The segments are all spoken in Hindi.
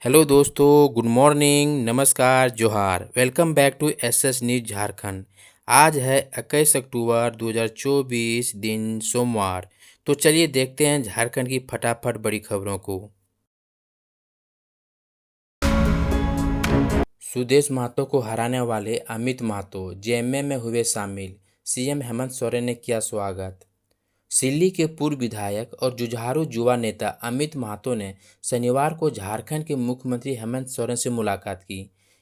हेलो दोस्तों, गुड मॉर्निंग, नमस्कार, जोहार। Welcome back to SS news Jharkhand. आज है 21 अक्टूबर 2024, दिन सोमवार। तो चलिए देखते हैं झारखंड की फटाफट बड़ी खबरों को। सुदेश महतो को हराने वाले अमित महतो जेएमएम में हुए शामिल। सीएम हेमंत सोरेन ने किया स्वागत। सिल्ली के पूर्व विधायक और जुझारू युवा नेता अमित महतो ने शनिवार को झारखंड के मुख्यमंत्री हेमंत सोरेन से मुलाकात की।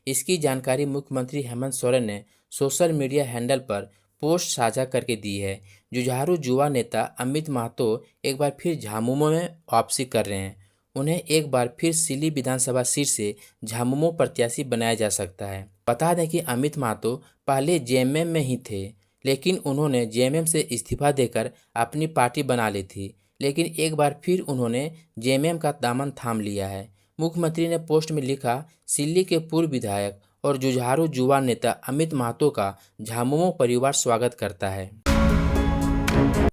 इसकी जानकारी मुख्यमंत्री हेमंत सोरेन ने सोशल मीडिया हैंडल पर पोस्ट साझा करके दी है। जुझारू युवा नेता अमित महतो एक बार फिर झामुमो में वापसी कर रहे हैं। उन्हें एक बार फिर सिल्ली विधानसभा सीट से झामुमो प्रत्याशी बनाया जा सकता है। बता दें कि अमित महतो पहले जेएमएम में ही थे, लेकिन उन्होंने जेएमएम से इस्तीफा देकर अपनी पार्टी बना ली थी। लेकिन एक बार फिर उन्होंने जेएमएम का दामन थाम लिया है। मुख्यमंत्री ने पोस्ट में लिखा, सिल्ली के पूर्व विधायक और जुझारू युवा नेता अमित महतो का झामुमो परिवार स्वागत करता है।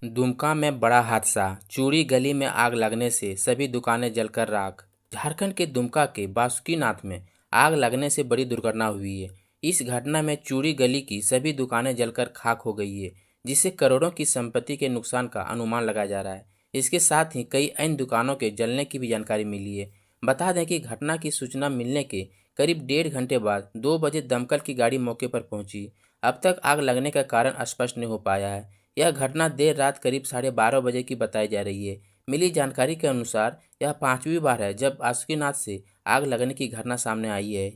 दुमका में बड़ा हादसा, चूड़ी गली में आग लगने से सभी दुकानें जलकर राख। झारखंड के दुमका के बासुकीनाथ में आग लगने से बड़ी दुर्घटना हुई है। इस घटना में चूड़ी गली की सभी दुकानें जलकर खाक हो गई है, जिससे करोड़ों की संपत्ति के नुकसान का अनुमान लगाया जा रहा है। इसके साथ ही कई अन्य दुकानों के जलने की भी जानकारी मिली है। बता दें कि घटना की सूचना मिलने के करीब 1.5 घंटे बाद 2 बजे दमकल की गाड़ी मौके पर पहुंची। अब तक आग लगने का कारण स्पष्ट नहीं हो पाया है। यह घटना देर रात करीब 12:30 बजे की बताई जा रही है। मिली जानकारी के अनुसार यह 5वीं बार है जब बासुकीनाथ से आग लगने की घटना सामने आई है।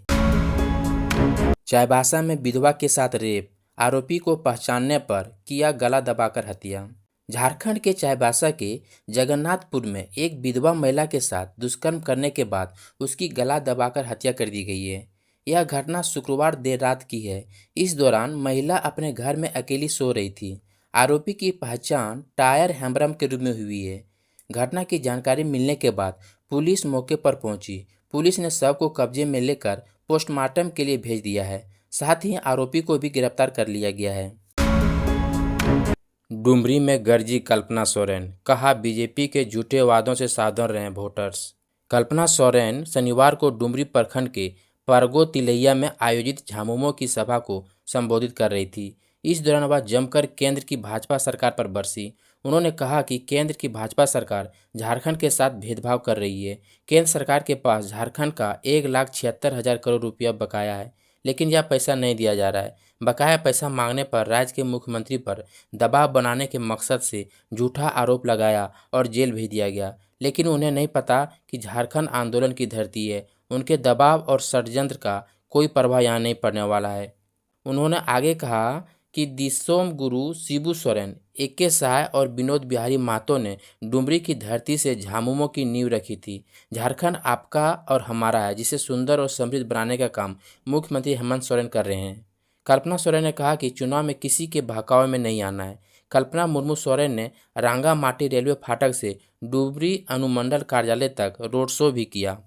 चाईबासा में विधवा के साथ रेप, आरोपी को पहचानने पर किया गला दबाकर हत्या। झारखंड के चाईबासा के जगन्नाथपुर में एक विधवा महिला के साथ दुष्कर्म करने के बाद उसकी गला दबाकर हत्या कर दी गई है। यह घटना शुक्रवार देर रात की है। इस दौरान महिला अपने घर में अकेली सो रही थी। आरोपी की पहचान टायर हैम्ब्रम के रूप में हुई है। घटना की जानकारी मिलने के बाद पुलिस मौके पर पहुंची। पुलिस ने शव को कब्जे में लेकर पोस्टमार्टम के लिए भेज दिया है। साथ ही आरोपी को भी गिरफ्तार कर लिया गया है। डुमरी में गरजी कल्पना सोरेन, कहा बीजेपी के झूठे वादों से सावधान रहें वोटर्स। कल्पना सोरेन शनिवार को डुमरी प्रखंड के परगो तिलैया में आयोजित झामुमो की सभा को संबोधित कर रही थी। इस दौरान वह जमकर केंद्र की भाजपा सरकार पर बरसी। उन्होंने कहा कि केंद्र की भाजपा सरकार झारखंड के साथ भेदभाव कर रही है। केंद्र सरकार के पास झारखंड का 1,76,000 करोड़ रुपया बकाया है, लेकिन यह पैसा नहीं दिया जा रहा है। बकाया पैसा मांगने पर राज्य के मुख्यमंत्री पर दबाव बनाने के मकसद से झूठा आरोप लगाया और जेल भेज दिया गया। लेकिन उन्हें नहीं पता कि झारखंड आंदोलन की धरती है। उनके दबाव और षड्यंत्र का कोई प्रभाव यहाँ नहीं पड़ने वाला है। उन्होंने आगे कहा कि दिसोम गुरु शिबू सोरेन, एके साय और विनोद बिहारी महतो ने डुमरी की धरती से झामुमो की नींव रखी थी। झारखंड आपका और हमारा है, जिसे सुंदर और समृद्ध बनाने का काम मुख्यमंत्री हेमंत सोरेन कर रहे हैं। कल्पना सोरेन ने कहा कि चुनाव में किसी के बहकावे में नहीं आना है। कल्पना मुर्मू सोरेन ने रांगामाटी रेलवे फाटक से डुमरी अनुमंडल कार्यालय तक रोड शो भी किया।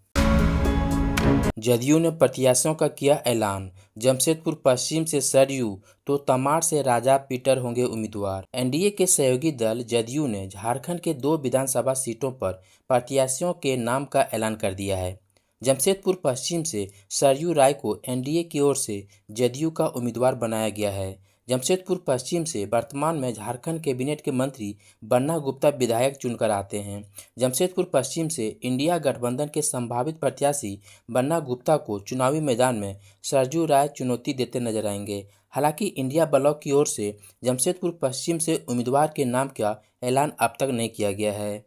जदयू ने प्रत्याशियों का किया ऐलान। जमशेदपुर पश्चिम से सरयू तो तमाड़ से राजा पीटर होंगे उम्मीदवार। एनडीए के सहयोगी दल जदयू ने झारखंड के 2 विधानसभा सीटों पर प्रत्याशियों के नाम का ऐलान कर दिया है। जमशेदपुर पश्चिम से सरयू राय को एनडीए की ओर से जदयू का उम्मीदवार बनाया गया है। जमशेदपुर पश्चिम से वर्तमान में झारखंड कैबिनेट के मंत्री बन्ना गुप्ता विधायक चुनकर आते हैं। जमशेदपुर पश्चिम से इंडिया गठबंधन के संभावित प्रत्याशी बन्ना गुप्ता को चुनावी मैदान में सरयू राय चुनौती देते नजर आएंगे। हालांकि इंडिया ब्लॉक की ओर से जमशेदपुर पश्चिम से उम्मीदवार के नाम का ऐलान अब तक नहीं किया गया है।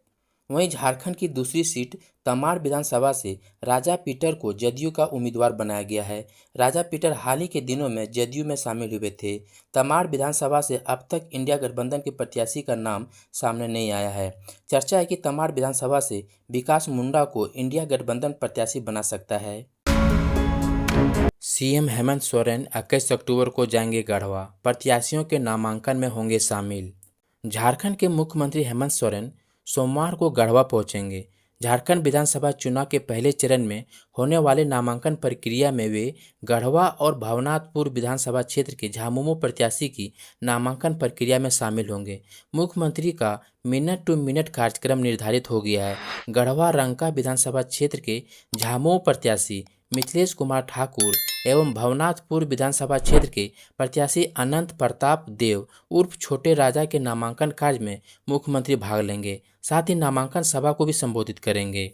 वहीं झारखंड की दूसरी सीट तमाड़ विधानसभा से राजा पीटर को जदयू का उम्मीदवार बनाया गया है। राजा पीटर हाल ही के दिनों में जदयू में शामिल हुए थे। तमाड़ विधानसभा से अब तक इंडिया गठबंधन के प्रत्याशी का नाम सामने नहीं आया है। चर्चा है कि तमाड़ विधानसभा से विकास मुंडा को इंडिया गठबंधन प्रत्याशी बना सकता है। सीएम हेमंत सोरेन 21 अक्टूबर को जाएंगे गढ़वा, प्रत्याशियों के नामांकन में होंगे शामिल। झारखंड के मुख्यमंत्री हेमंत सोरेन सोमवार को गढ़वा पहुंचेंगे, झारखंड विधानसभा चुनाव के पहले चरण में होने वाले नामांकन प्रक्रिया में वे गढ़वा और भवनाथपुर विधानसभा क्षेत्र के झामुमो प्रत्याशी की नामांकन प्रक्रिया में शामिल होंगे। मुख्यमंत्री का मिनट टू मिनट कार्यक्रम निर्धारित हो गया है। गढ़वा रंका विधानसभा क्षेत्र के झामुमो प्रत्याशी मिथिलेश कुमार ठाकुर एवं भवनाथपुर विधानसभा क्षेत्र के प्रत्याशी अनंत प्रताप देव उर्फ छोटे राजा के नामांकन कार्य में मुख्यमंत्री भाग लेंगे। साथ ही नामांकन सभा को भी संबोधित करेंगे।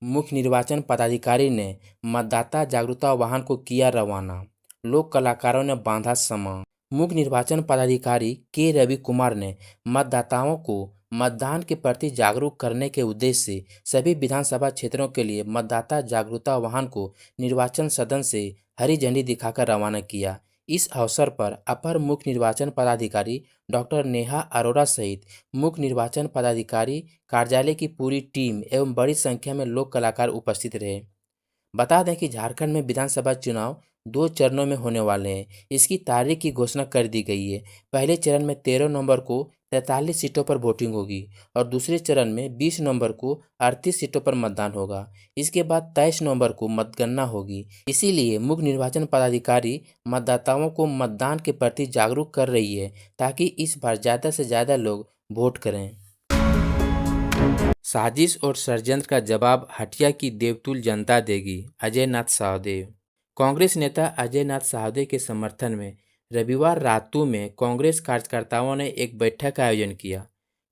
मुख्य निर्वाचन पदाधिकारी ने मतदाता जागरूकता वाहन को किया रवाना। लोक कलाकारों ने बांधा समा। मुख्य निर्वाचन पदाधिकारी के रवि कुमार ने मतदाताओं को मतदान के प्रति जागरूक करने के उद्देश्य से सभी विधानसभा क्षेत्रों के लिए मतदाता जागरूकता वाहन को निर्वाचन सदन से हरी झंडी दिखाकर रवाना किया। इस अवसर पर अपर मुख्य निर्वाचन पदाधिकारी डॉक्टर नेहा अरोड़ा सहित मुख्य निर्वाचन पदाधिकारी कार्यालय की पूरी टीम एवं बड़ी संख्या में लोक कलाकार उपस्थित रहे। बता दें कि झारखंड में विधानसभा चुनाव 2 चरणों में होने वाले हैं। इसकी तारीख की घोषणा कर दी गई है। पहले चरण में 13 नवंबर को 43 सीटों पर वोटिंग होगी और दूसरे चरण में 20 नवंबर को 38 सीटों पर मतदान होगा। इसके बाद 23 नवंबर को मतगणना होगी। इसीलिए मुख्य निर्वाचन पदाधिकारी मतदाताओं को मतदान के प्रति जागरूक कर रही है ताकि इस बार ज़्यादा से ज़्यादा लोग वोट करें। साजिश और षड्यंत्र का जवाब हटिया की देवतुल जनता देगी, अजय नाथ साहदेव। कांग्रेस नेता अजय नाथ साहदेव के समर्थन में रविवार रातू में कांग्रेस कार्यकर्ताओं ने एक बैठक का आयोजन किया।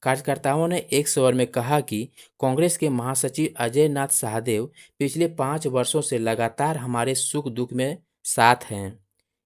कार्यकर्ताओं ने एक स्वर में कहा कि कांग्रेस के महासचिव अजय नाथ साहदेव पिछले 5 वर्षों से लगातार हमारे सुख दुख में साथ हैं।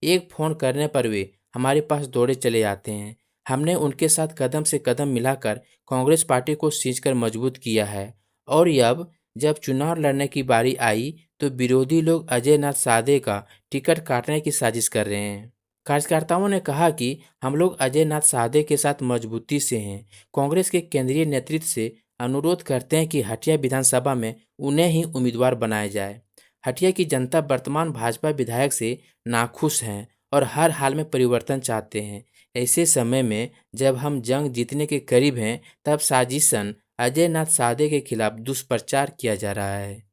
एक फ़ोन करने पर वे हमारे पास दौड़े चले आते हैं। हमने उनके साथ कदम से कदम मिलाकर कांग्रेस पार्टी को सींचकर मजबूत किया है और अब जब चुनाव लड़ने की बारी आई तो विरोधी लोग अजय नाथ साहदेव का टिकट काटने की साजिश कर रहे हैं। कार्यकर्ताओं ने कहा कि हम लोग अजय नाथ साहदेव के साथ मजबूती से हैं। कांग्रेस के केंद्रीय नेतृत्व से अनुरोध करते हैं कि हटिया विधानसभा में उन्हें ही उम्मीदवार बनाया जाए। हटिया की जनता वर्तमान भाजपा विधायक से नाखुश हैं और हर हाल में परिवर्तन चाहते हैं। ऐसे समय में जब हम जंग जीतने के करीब हैं तब साजिशन अजय नाथ साहदेव के खिलाफ दुष्प्रचार किया जा रहा है।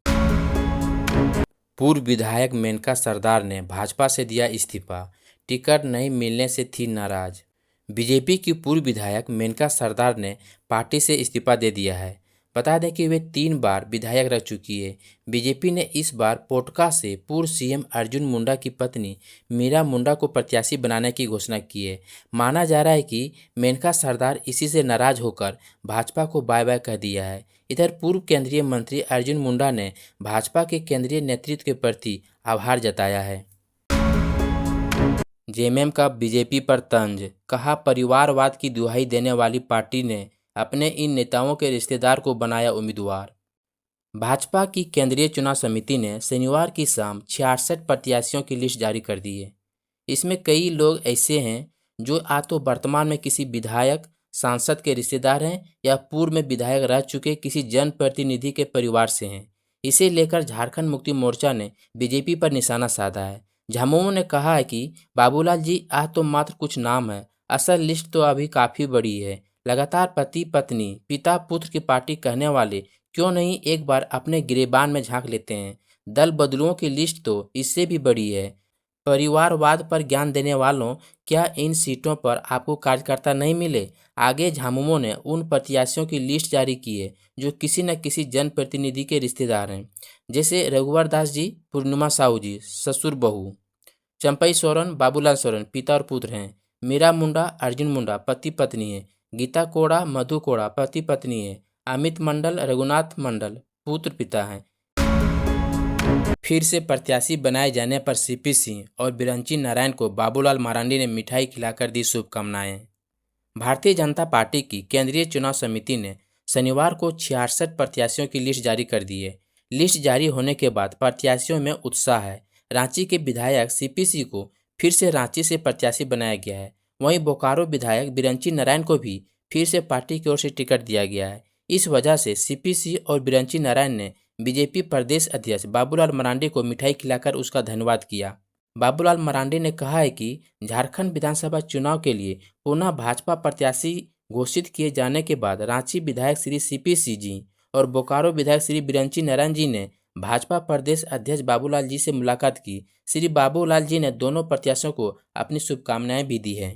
पूर्व विधायक मेनका सरदार ने भाजपा से दिया इस्तीफा, टिकट नहीं मिलने से थी नाराज। बीजेपी की पूर्व विधायक मेनका सरदार ने पार्टी से इस्तीफा दे दिया है। बता दें कि वे 3 बार विधायक रह चुकी है। बीजेपी ने इस बार पोटका से पूर्व सीएम अर्जुन मुंडा की पत्नी मीरा मुंडा को प्रत्याशी बनाने की घोषणा की है। माना जा रहा है कि मेनका सरदार इसी से नाराज होकर भाजपा को बाय बाय कह दिया है। इधर पूर्व केंद्रीय मंत्री अर्जुन मुंडा ने भाजपा के केंद्रीय नेतृत्व के प्रति आभार जताया है। जेएमएम का बीजेपी पर तंज, कहा परिवारवाद की दुहाई देने वाली पार्टी ने अपने इन नेताओं के रिश्तेदार को बनाया उम्मीदवार। भाजपा की केंद्रीय चुनाव समिति ने शनिवार की शाम 66 प्रत्याशियों की लिस्ट जारी कर दी है। इसमें कई लोग ऐसे हैं जो या तो वर्तमान में किसी विधायक सांसद के रिश्तेदार हैं या पूर्व में विधायक रह चुके किसी जनप्रतिनिधि के परिवार से हैं। इसे लेकर झारखंड मुक्ति मोर्चा ने बीजेपी पर निशाना साधा है। झामुमो ने कहा है कि बाबूलाल जी तो मात्र कुछ नाम है, असल लिस्ट तो अभी काफ़ी बड़ी है। लगातार पति पत्नी पिता पुत्र की पार्टी कहने वाले क्यों नहीं एक बार अपने गिरेबान में झांक लेते हैं। दल बदलुओं की लिस्ट तो इससे भी बड़ी है। परिवारवाद पर ज्ञान देने वालों, क्या इन सीटों पर आपको कार्यकर्ता नहीं मिले? आगे झामुमो ने उन प्रत्याशियों की लिस्ट जारी की है जो किसी न किसी जनप्रतिनिधि के रिश्तेदार हैं, जैसे रघुवर दास जी पूर्णिमा साहू जी ससुर बहू, चंपई सोरेन बाबूलाल सोरेन पिता और पुत्र हैं, मीरा मुंडा अर्जुन मुंडा पति पत्नी है, गीता कोड़ा मधु कोड़ा पति पत्नी है, अमित मंडल रघुनाथ मंडल पुत्र पिता हैं। फिर से प्रत्याशी बनाए जाने पर सीपी सिंह और बिरंची नारायण को बाबूलाल मरांडी ने मिठाई खिलाकर दी शुभकामनाएं। भारतीय जनता पार्टी की केंद्रीय चुनाव समिति ने शनिवार को 66 प्रत्याशियों की लिस्ट जारी कर दी है। लिस्ट जारी होने के बाद प्रत्याशियों में उत्साह है। रांची के विधायक सीपी सिंह को फिर से रांची से प्रत्याशी बनाया गया है। वहीं बोकारो विधायक बिरंची नारायण को भी फिर से पार्टी की ओर से टिकट दिया गया है। इस वजह से सीपी सिंह और बिरंची नारायण ने बीजेपी प्रदेश अध्यक्ष बाबूलाल मरांडी को मिठाई खिलाकर उसका धन्यवाद किया। बाबूलाल मरांडी ने कहा है कि झारखंड विधानसभा चुनाव के लिए पुनः भाजपा प्रत्याशी घोषित किए जाने के बाद रांची विधायक श्री सीपी सिंह जी और बोकारो विधायक श्री बिरंची नारायण जी ने भाजपा प्रदेश अध्यक्ष बाबूलाल जी से मुलाकात की। श्री बाबूलाल जी ने दोनों प्रत्याशियों को अपनी शुभकामनाएं भी दी हैं।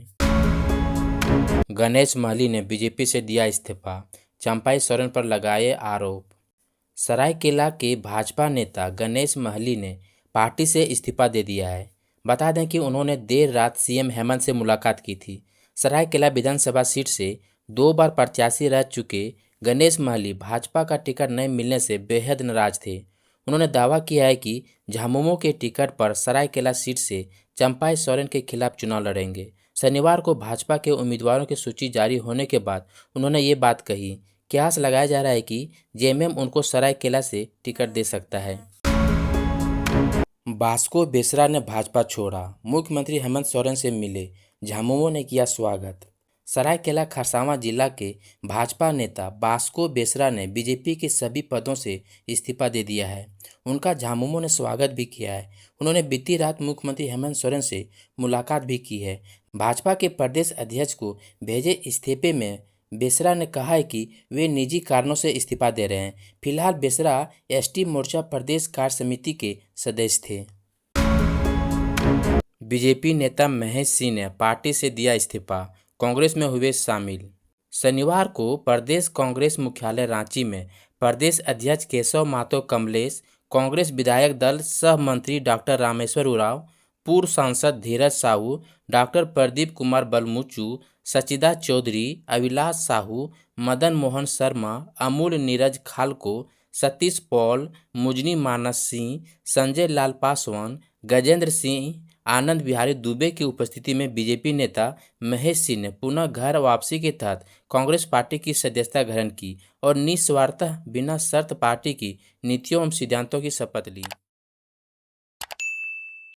गणेश महली ने बीजेपी से दिया इस्तीफा, चंपाई सोरेन पर लगाए आरोप। सरायकेला के भाजपा नेता गणेश महली ने पार्टी से इस्तीफा दे दिया है। बता दें कि उन्होंने देर रात सीएम हेमंत से मुलाकात की थी। सरायकेला विधानसभा सीट से 2 बार प्रत्याशी रह चुके गणेश महली भाजपा का टिकट नहीं मिलने से बेहद नाराज थे। उन्होंने दावा किया है कि झामुमो के टिकट पर सरायकेला सीट से चंपाई सोरेन के खिलाफ चुनाव लड़ेंगे। शनिवार को भाजपा के उम्मीदवारों की सूची जारी होने के बाद उन्होंने ये बात कही। कयास लगाया जा रहा है कि जेएमएम उनको सरायकेला से टिकट दे सकता है। बास्को बेसरा ने भाजपा छोड़ा, मुख्यमंत्री हेमंत सोरेन से मिले, झामुमो ने किया स्वागत। सरायकेला खरसावां जिला के भाजपा नेता बास्को बेसरा ने बीजेपी के सभी पदों से इस्तीफा दे दिया है। उनका झामुमो ने स्वागत भी किया है। उन्होंने बीती रात मुख्यमंत्री हेमंत सोरेन से मुलाकात भी की है। भाजपा के प्रदेश अध्यक्ष को भेजे इस्तीफे में बेसरा ने कहा है कि वे निजी कारणों से इस्तीफा दे रहे हैं। फिलहाल बेसरा एसटी मोर्चा प्रदेश कार्य समिति के सदस्य थे। बीजेपी नेता महेश सिंह ने पार्टी से दिया इस्तीफा, कांग्रेस में हुए शामिल। शनिवार को प्रदेश कांग्रेस मुख्यालय रांची में प्रदेश अध्यक्ष केशव महतो कमलेश, कांग्रेस विधायक दल सह मंत्री डॉक्टर रामेश्वर उरांव, पूर्व सांसद धीरज साहू, डॉक्टर प्रदीप कुमार बलमुचू, सचिदा चौधरी, अविनाश साहू, मदन मोहन शर्मा, अमूल नीरज खालको, सतीश पॉल, मुजनी मानस सिंह, संजय लाल पासवान, गजेंद्र सिंह, आनंद बिहारी दुबे की उपस्थिति में बीजेपी नेता महेश सिंह ने पुनः घर वापसी के तहत कांग्रेस पार्टी की सदस्यता ग्रहण की और निस्वार्थतः बिना शर्त पार्टी की नीतियों एवं सिद्धांतों की शपथ ली।